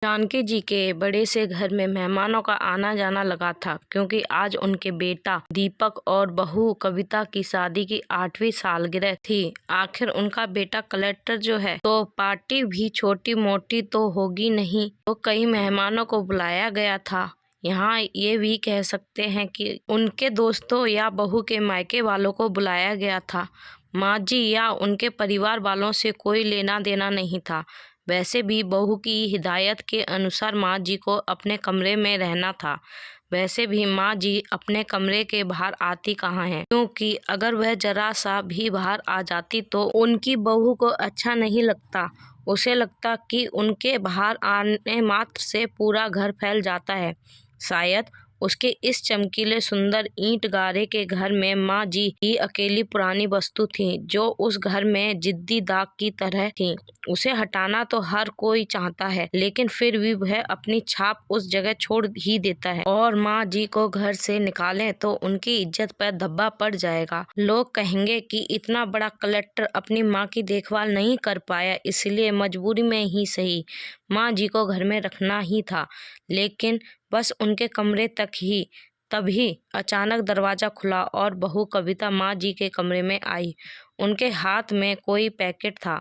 जानकी जी के बड़े से घर में मेहमानों का आना जाना लगा था, क्योंकि आज उनके बेटा दीपक और बहू कविता की शादी की 8वीं सालगिरह थी। आखिर उनका बेटा कलेक्टर जो है, तो पार्टी भी छोटी मोटी तो होगी नहीं, तो कई मेहमानों को बुलाया गया था। यहाँ ये भी कह सकते हैं कि उनके दोस्तों या बहू के मायके वालों को बुलाया गया था। माँ जी या उनके परिवार वालों से कोई लेना देना नहीं था। वैसे भी बहू की हिदायत के अनुसार माँ जी को अपने कमरे में रहना था। वैसे भी माँ जी अपने कमरे के बाहर आती कहाँ हैं, क्योंकि अगर वह जरा सा भी बाहर आ जाती तो उनकी बहू को अच्छा नहीं लगता। उसे लगता कि उनके बाहर आने मात्र से पूरा घर फैल जाता है। शायद उसके इस चमकीले सुंदर ईंट गारे के घर में माँ जी ही अकेली पुरानी वस्तु थी, जो उस घर में जिद्दी दाग की तरह थी। उसे हटाना तो हर कोई चाहता है, लेकिन फिर भी वह अपनी छाप उस जगह छोड़ ही देता है। और माँ जी को घर से निकालें तो उनकी इज्जत पर धब्बा पड़ जाएगा। लोग कहेंगे कि इतना बड़ा कलेक्टर अपनी माँ की देखभाल नहीं कर पाया, इसलिए मजबूरी में ही सही माँ जी को घर में रखना ही था, लेकिन बस उनके कमरे तक ही। तभी अचानक दरवाजा खुला और बहू कविता माँ जी के कमरे में आई। उनके हाथ में कोई पैकेट था।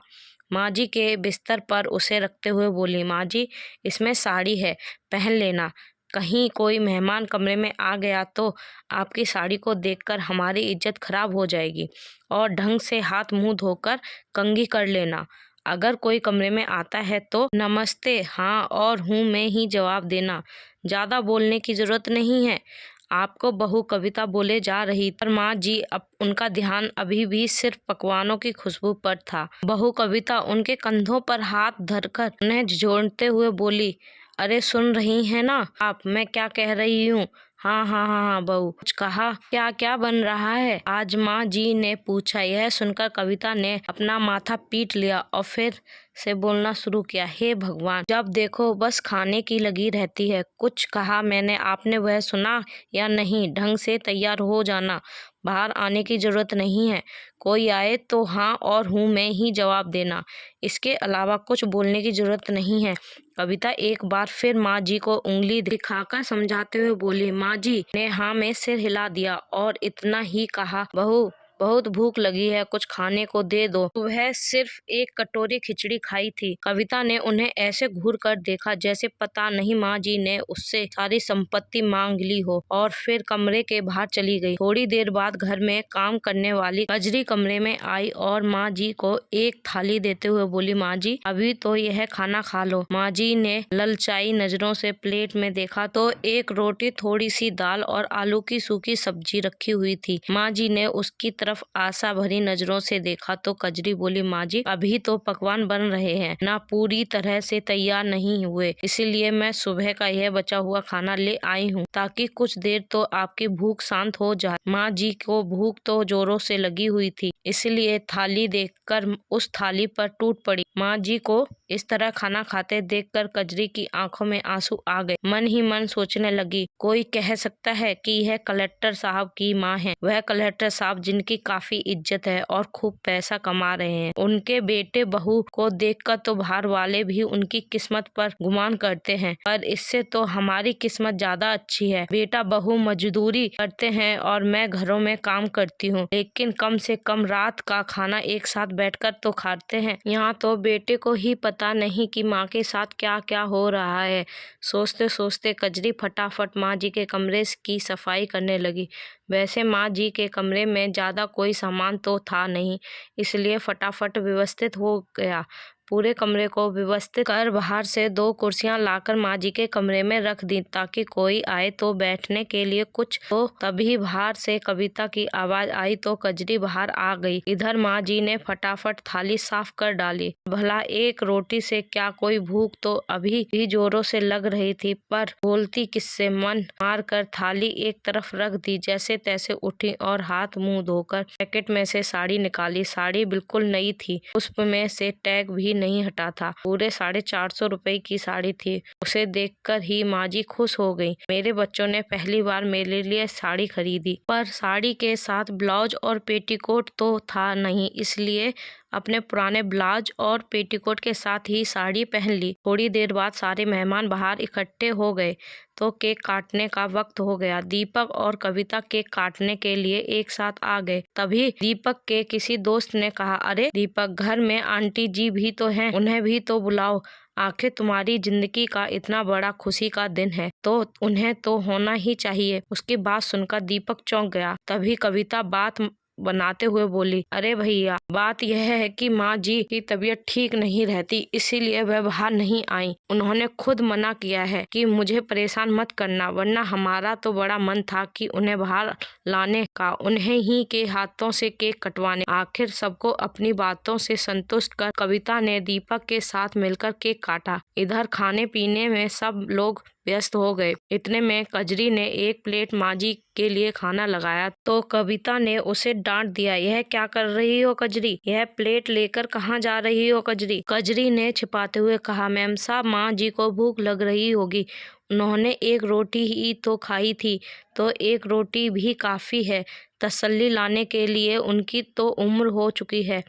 माँ जी के बिस्तर पर उसे रखते हुए बोली, माँ जी, इसमें साड़ी है, पहन लेना। कहीं कोई मेहमान कमरे में आ गया तो आपकी साड़ी को देखकर हमारी इज्जत खराब हो जाएगी। और ढंग से हाथ मुंह धोकर कंघी कर लेना। अगर कोई कमरे में आता है तो नमस्ते, हाँ और हूँ में ही जवाब देना। ज़्यादा बोलने की जरूरत नहीं है। आपको बहू कविता बोले जा रही, पर माँ जी अब उनका ध्यान अभी भी सिर्फ पकवानों की खुशबू पर था। बहू कविता उनके कंधों पर हाथ धरकर उन्हें झिझोड़ते हुए बोली, अरे सुन रही हैं ना आप, मैं क्या कह रही हूँ? हाँ हाँ हाँ हाँ बहू, कुछ कहा? क्या क्या बन रहा है आज? माँ जी ने पूछा। यह सुनकर कविता ने अपना माथा पीट लिया और फिर से बोलना शुरू किया, हे भगवान, जब देखो बस खाने की लगी रहती है। कुछ कहा मैंने, आपने वह सुना या नहीं? ढंग से तैयार हो जाना, बाहर आने की जरूरत नहीं है। कोई आए तो हाँ और हूँ में ही जवाब देना। इसके अलावा कुछ बोलने की जरूरत नहीं है। कविता एक बार फिर माँ जी को उंगली दिखाकर समझाते हुए बोली। माँ जी ने हाँ में सिर हिला दिया और इतना ही कहा, बहू बहुत भूख लगी है, कुछ खाने को दे दो। वह सिर्फ एक कटोरी खिचड़ी खाई थी। कविता ने उन्हें ऐसे घूर कर देखा जैसे पता नहीं माँ जी ने उससे सारी संपत्ति मांग ली हो, और फिर कमरे के बाहर चली गई। थोड़ी देर बाद घर में काम करने वाली कजरी कमरे में आई और माँ जी को एक थाली देते हुए बोली, माँ जी अभी तो यह खाना खा लो। माँ जी ने ललचाई नजरों से प्लेट में देखा तो एक रोटी, थोड़ी सी दाल और आलू की सूखी सब्जी रखी हुई थी। माँ जी ने उसकी तरफ आशा भरी नजरों से देखा तो कजरी बोली, माँ जी अभी तो पकवान बन रहे हैं ना, पूरी तरह से तैयार नहीं हुए, इसीलिए मैं सुबह का यह बचा हुआ खाना ले आई हूँ, ताकि कुछ देर तो आपकी भूख शांत हो जाए। माँ जी को भूख तो जोरों से लगी हुई थी, इसलिए थाली देखकर उस थाली पर टूट पड़ी। माँ जी को इस तरह खाना खाते देखकर कजरी की आंखों में आंसू आ गए। मन ही मन सोचने लगी, कोई कह सकता है कि यह कलेक्टर साहब की माँ है, वह कलेक्टर साहब जिनकी काफी इज्जत है और खूब पैसा कमा रहे हैं। उनके बेटे बहू को देखकर तो बाहर वाले भी उनकी किस्मत पर गुमान करते हैं, पर इससे तो हमारी किस्मत ज्यादा अच्छी है। बेटा बहू मजदूरी करते हैं और मैं घरों में काम करती हूँ, लेकिन कम से कम रात का खाना एक साथ बैठकर तो खाते हैं। यहाँ तो बेटे को ही पता नहीं कि माँ के साथ क्या क्या हो रहा है। सोचते सोचते कजरी फटाफट माँ जी के कमरे की सफाई करने लगी। वैसे माँ जी के कमरे में ज़्यादा कोई सामान तो था नहीं, इसलिए फटाफट व्यवस्थित हो गया। पूरे कमरे को व्यवस्थित कर बाहर से 2 कुर्सियां लाकर माँ जी के कमरे में रख दी, ताकि कोई आए तो बैठने के लिए कुछ तो। तभी बाहर से कविता की आवाज आई तो कजरी बाहर आ गई। इधर माँ जी ने फटाफट थाली साफ कर डाली। भला एक रोटी से क्या कोई भूख तो अभी भी जोरों से लग रही थी, पर बोलती किससे? मन मार कर थाली एक तरफ रख दी। जैसे तैसे उठी और हाथ मुंह धोकर पैकेट में से साड़ी निकाली। साड़ी बिल्कुल नई थी, उसमें से टैग भी नहीं हटा था। पूरे 450 रुपए की साड़ी थी। उसे देखकर ही माँ जी खुश हो गई। मेरे बच्चों ने पहली बार मेरे लिए साड़ी खरीदी, पर साड़ी के साथ ब्लाउज और पेटीकोट तो था नहीं, इसलिए अपने पुराने ब्लाउज और पेटीकोट के साथ ही साड़ी पहन ली। थोड़ी देर बाद सारे मेहमान बाहर इकट्ठे हो गए तो केक काटने का वक्त हो गया। दीपक और कविता केक काटने के लिए एक साथ आ गए। तभी दीपक के किसी दोस्त ने कहा, अरे दीपक, घर में आंटी जी भी तो हैं, उन्हें भी तो बुलाओ। आखिर तुम्हारी जिंदगी का इतना बड़ा खुशी का दिन है तो उन्हें तो होना ही चाहिए। उसकी बात सुनकर दीपक चौंक गया। तभी कविता बात बनाते हुए बोली, अरे भैया, बात यह है कि माँ जी की तबीयत ठीक नहीं रहती, इसीलिए वह बाहर नहीं आई। उन्होंने खुद मना किया है कि मुझे परेशान मत करना, वरना हमारा तो बड़ा मन था कि उन्हें बाहर लाने का, उन्हें ही के हाथों से केक कटवाने। आखिर सबको अपनी बातों से संतुष्ट कर कविता ने दीपक के साथ मिलकर केक काटा। इधर खाने पीने में सब लोग व्यस्त हो गए। इतने में कजरी ने एक प्लेट माँ जी के लिए खाना लगाया तो कविता ने उसे डांट दिया, यह क्या कर रही हो कजरी, यह प्लेट लेकर कहाँ जा रही हो कजरी। कजरी ने छिपाते हुए कहा, मैम साहब, माँ जी को भूख लग रही होगी, उन्होंने एक रोटी ही तो खाई थी, तो एक रोटी भी काफ़ी है। तसल्ली लाने के लिए, उनकी तो उम्र हो चुकी है,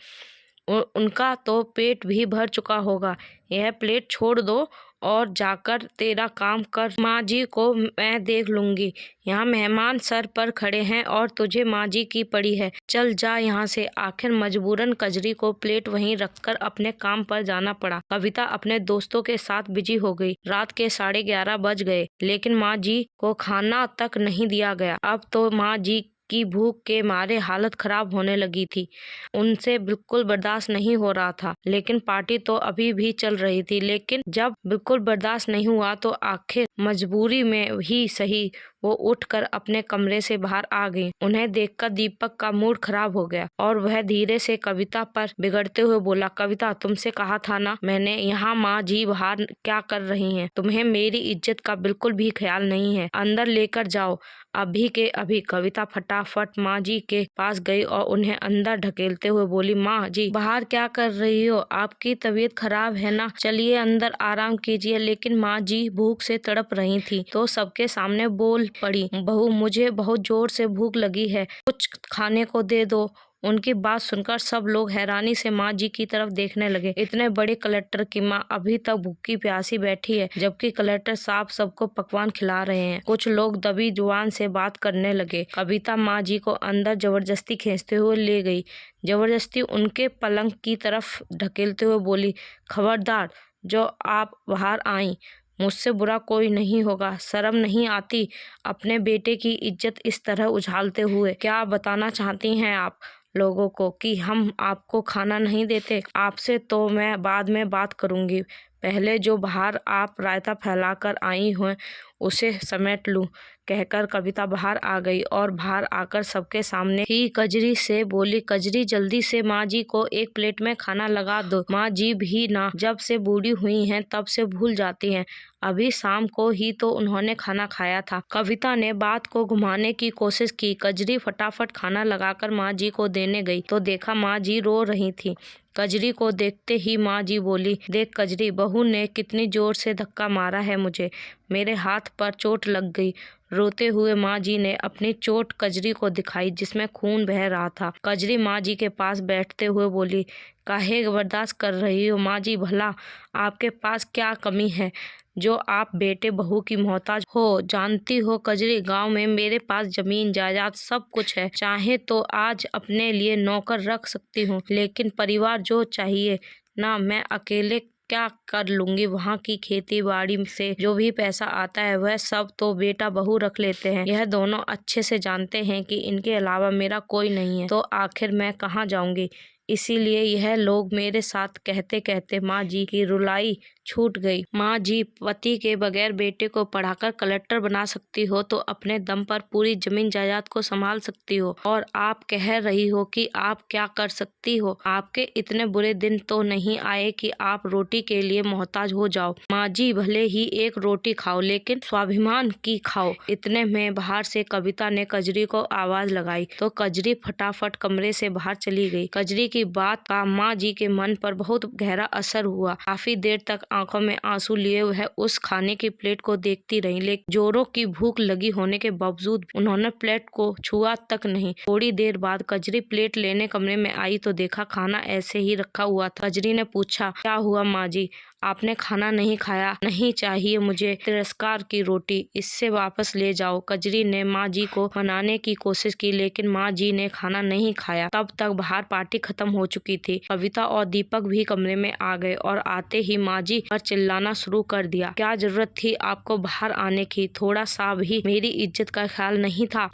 उनका तो पेट भी भर चुका होगा। यह प्लेट छोड़ दो और जाकर तेरा काम कर, माँ जी को मैं देख लूंगी। यहाँ मेहमान सर पर खड़े हैं और तुझे माँ जी की पड़ी है, चल जा यहाँ से। आखिर मजबूरन कजरी को प्लेट वहीं रखकर अपने काम पर जाना पड़ा। कविता अपने दोस्तों के साथ बिजी हो गई। रात के 11:30 बज गए, लेकिन माँ जी को खाना तक नहीं दिया गया। अब तो माँ जी की भूख के मारे हालत खराब होने लगी थी। उनसे बिल्कुल बर्दाश्त नहीं हो रहा था। लेकिन पार्टी तो अभी भी चल रही थी। लेकिन जब बिल्कुल बर्दाश्त नहीं हुआ तो आखिर मजबूरी में ही सही वो उठकर अपने कमरे से बाहर आ गई। उन्हें देखकर दीपक का मूड खराब हो गया और वह धीरे से कविता पर बिगड़ते हुए बोला, कविता, तुमसे कहा था ना मैंने, यहाँ माँ जी बाहर क्या कर रही हैं? तुम्हें मेरी इज्जत का बिल्कुल भी ख्याल नहीं है। अंदर लेकर जाओ अभी के अभी। कविता फटाफट माँ जी के पास गई और उन्हें अंदर ढकेलते हुए बोली, माँ जी बाहर क्या कर रही हो? आपकी तबीयत खराब है ना? चलिए अंदर आराम कीजिए। लेकिन माँ जी भूख से तड़प रही थी तो सबके सामने बोल पड़ी, बहू, मुझे बहुत जोर से भूख लगी है, कुछ खाने को दे दो। उनकी बात सुनकर सब लोग हैरानी से माँ जी की तरफ देखने लगे। इतने बड़े कलेक्टर की माँ अभी तक भूखी प्यासी बैठी है, जबकि कलेक्टर साहब सबको पकवान खिला रहे हैं। कुछ लोग दबी जुबान से बात करने लगे। कविता माँ जी को अंदर जबरदस्ती खींचते हुए ले गई, जबरदस्ती उनके पलंग की तरफ ढकेलते हुए बोली, खबरदार, जो आप बाहर आई, मुझसे बुरा कोई नहीं होगा। शर्म नहीं आती अपने बेटे की इज्जत इस तरह उछालते हुए? क्या बताना चाहती हैं आप लोगों को कि हम आपको खाना नहीं देते? आपसे तो मैं बाद में बात करूंगी, पहले जो बाहर आप रायता फैलाकर आई हैं उसे समेट लूं। कहकर कविता बाहर आ गई और बाहर आकर सबके सामने ही कजरी से बोली, कजरी, जल्दी से माँ जी को एक प्लेट में खाना लगा दो। माँ जी भी ना जब से बूढ़ी हुई हैं तब से भूल जाती हैं, अभी शाम को ही तो उन्होंने खाना खाया था। कविता ने बात को घुमाने की कोशिश की। कजरी फटाफट खाना लगाकर माँ जी को देने गई तो देखा माँ जी रो रही थी। कजरी को देखते ही माँ जी बोली, देख कजरी, बहू ने कितनी जोर से धक्का मारा है मुझे, मेरे हाथ पर चोट लग गई। रोते हुए माँ जी ने अपनी चोट कजरी को दिखाई जिसमें खून बह रहा था। कजरी माँ जी के पास बैठते हुए बोली, काहे बर्दाश्त कर रही हो माँ जी? भला आपके पास क्या कमी है जो आप बेटे बहू की मोहताज हो? जानती हो कजरी, गांव में मेरे पास जमीन जायदाद सब कुछ है, चाहे तो आज अपने लिए नौकर रख सकती हूँ, लेकिन परिवार जो चाहिए ना, मैं अकेले क्या कर लूंगी? वहाँ की खेती बाड़ी से जो भी पैसा आता है वह सब तो बेटा बहू रख लेते हैं। यह दोनों अच्छे से जानते हैं कि इनके अलावा मेरा कोई नहीं है, तो आखिर मैं कहाँ जाऊंगी? इसीलिए यह लोग मेरे साथ कहते कहते माँ जी की रुलाई छूट गई। माँ जी, पति के बगैर बेटे को पढ़ाकर कलेक्टर बना सकती हो तो अपने दम पर पूरी जमीन जायदाद को संभाल सकती हो, और आप कह रही हो कि आप क्या कर सकती हो? आपके इतने बुरे दिन तो नहीं आए कि आप रोटी के लिए मोहताज हो जाओ। माँ जी, भले ही एक रोटी खाओ लेकिन स्वाभिमान की खाओ। इतने में बाहर से कविता ने कजरी को आवाज लगाई तो कजरी फटाफट कमरे से बाहर चली गई। कजरी की की बात का माँ जी के मन पर बहुत गहरा असर हुआ। काफी देर तक आंखों में आंसू लिए वह उस खाने की प्लेट को देखती रही, लेकिन जोरों की भूख लगी होने के बावजूद उन्होंने प्लेट को छुआ तक नहीं। थोड़ी देर बाद कजरी प्लेट लेने कमरे में आई तो देखा खाना ऐसे ही रखा हुआ था। कजरी ने पूछा, क्या हुआ माँ जी, आपने खाना नहीं खाया? नहीं चाहिए मुझे तिरस्कार की रोटी, इससे वापस ले जाओ। कजरी ने माँ जी को मनाने की कोशिश की, लेकिन माँ जी ने खाना नहीं खाया। तब तक बाहर पार्टी खत्म हो चुकी थी। कविता और दीपक भी कमरे में आ गए और आते ही माँ जी पर चिल्लाना शुरू कर दिया। क्या जरूरत थी आपको बाहर आने की? थोड़ा सा भी मेरी इज्जत का ख्याल नहीं था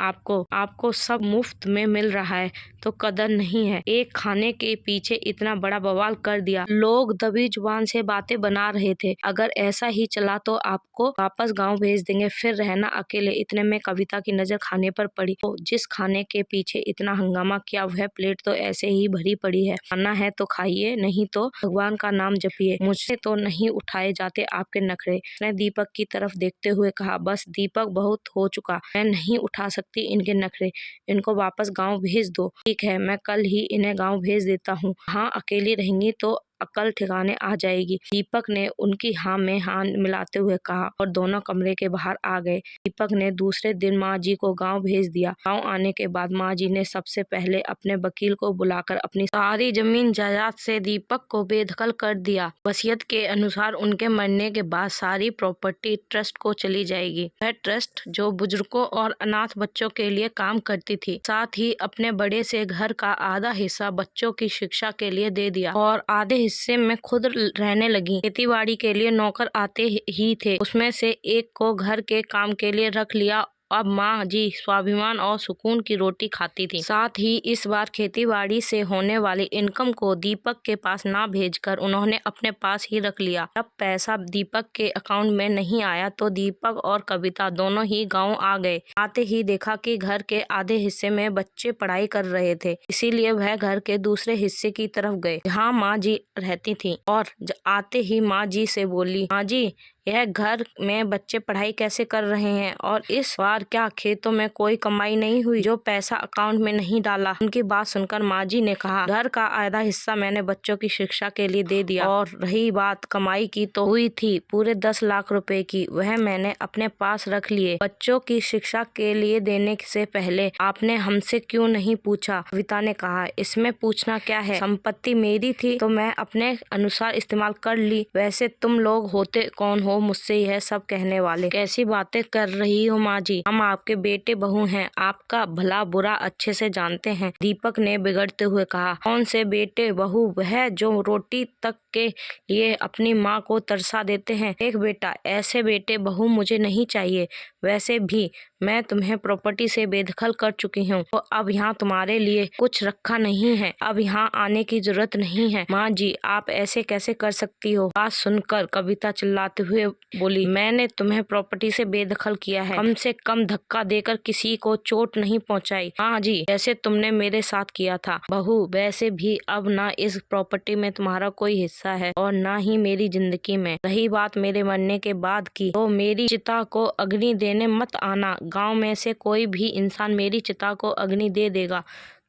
आपको सब मुफ्त में मिल रहा है तो कदर नहीं है। एक खाने के पीछे इतना बड़ा बवाल कर दिया। लोग दबी जुबान से बातें बना रहे थे। अगर ऐसा ही चला तो आपको वापस गांव भेज देंगे, फिर रहना अकेले। इतने में कविता की नजर खाने पर पड़ी। तो जिस खाने के पीछे इतना हंगामा किया वह प्लेट तो ऐसे ही भरी पड़ी है। खाना है तो खाइए, नहीं तो भगवान का नाम जपिए। मुझसे तो नहीं उठाए जाते आपके नखरे। उसने दीपक की तरफ देखते हुए कहा। बस दीपक, बहुत हो चुका, मैं नहीं उठा सकती इनके नखरे। इनको वापस गाँव भेज दो। ठीक है, मैं कल ही इन्हें गाँव भेज देता हूँ। हाँ, अकेली रहेंगी तो अकल ठिकाने आ जाएगी। दीपक ने उनकी हाँ में हाँ मिलाते हुए कहा और दोनों कमरे के बाहर आ गए। दीपक ने दूसरे दिन माँ जी को गांव भेज दिया। गांव आने के बाद माँ जी ने सबसे पहले अपने वकील को बुलाकर अपनी सारी जमीन जायदाद से दीपक को बेदखल कर दिया। वसीयत के अनुसार उनके मरने के बाद सारी प्रॉपर्टी ट्रस्ट को चली जाएगी। वह ट्रस्ट जो बुजुर्गों और अनाथ बच्चों के लिए काम करती थी, साथ ही अपने बड़े से घर का आधा हिस्सा बच्चों की शिक्षा के लिए दे दिया और आधे हिस्से में खुद रहने लगी। खेतीबाड़ी के लिए नौकर आते ही थे, उसमें से एक को घर के काम के लिए रख लिया। अब माँ जी स्वाभिमान और सुकून की रोटी खाती थी। साथ ही इस बार खेतीबाड़ी से होने वाली इनकम को दीपक के पास ना भेजकर उन्होंने अपने पास ही रख लिया। जब पैसा दीपक के अकाउंट में नहीं आया तो दीपक और कविता दोनों ही गांव आ गए। आते ही देखा कि घर के आधे हिस्से में बच्चे पढ़ाई कर रहे थे, इसीलिए वह घर के दूसरे हिस्से की तरफ गए जहाँ माँ जी रहती थी और आते ही माँ जी से बोली, माँ जी, यह घर में बच्चे पढ़ाई कैसे कर रहे हैं और इस बार क्या खेतों में कोई कमाई नहीं हुई जो पैसा अकाउंट में नहीं डाला? उनकी बात सुनकर माँ जी ने कहा, घर का आधा हिस्सा मैंने बच्चों की शिक्षा के लिए दे दिया और रही बात कमाई की तो हुई थी पूरे 10 लाख रुपए की, वह मैंने अपने पास रख लिए। बच्चों की शिक्षा के लिए देने से पहले आपने हमसे क्यों नहीं पूछा? कविता ने कहा, इसमें पूछना क्या है, संपत्ति मेरी थी तो मैं अपने अनुसार इस्तेमाल कर ली। वैसे तुम लोग होते कौन हो मुझसे यह सब कहने वाले? कैसी बातें कर रही हो माँ जी, हम आपके बेटे बहू हैं, आपका भला बुरा अच्छे से जानते हैं। दीपक ने बिगड़ते हुए कहा, कौन से बेटे बहू? वह जो रोटी तक के लिए अपनी माँ को तरसा देते हैं। एक बेटा, ऐसे बेटे बहू मुझे नहीं चाहिए। वैसे भी मैं तुम्हें प्रॉपर्टी से बेदखल कर चुकी हूँ तो अब यहाँ तुम्हारे लिए कुछ रखा नहीं है, अब यहाँ आने की जरूरत नहीं है। माँ जी, आप ऐसे कैसे कर सकती हो? बात सुनकर कविता चिल्लाते हुए बोली, मैंने तुम्हें प्रॉपर्टी से बेदखल किया है, कम से कम धक्का देकर किसी को चोट नहीं पहुँचाई। हाँ जी, जैसे तुमने मेरे साथ किया था। बहू, वैसे भी अब ना इस प्रॉपर्टी में तुम्हारा कोई हिस्सा है और ना ही मेरी जिंदगी में। रही बात मेरे मरने के बाद की, तो मेरी चिता को अग्नि देने मत आना। गांव में से कोई भी इंसान मेरी चिता को अग्नि दे देगा।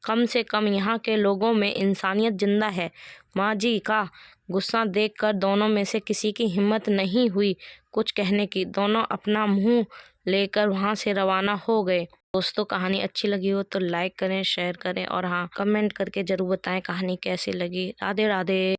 कम से कम यहाँ के लोगों में इंसानियत जिंदा है। माँ जी का गुस्सा देखकर दोनों में से किसी की हिम्मत नहीं हुई कुछ कहने की। दोनों अपना मुंह लेकर वहां से रवाना हो गए। दोस्तों, कहानी अच्छी लगी हो तो लाइक करें, शेयर करें और हाँ, कमेंट करके जरूर बताएं कहानी कैसी लगी। राधे राधे।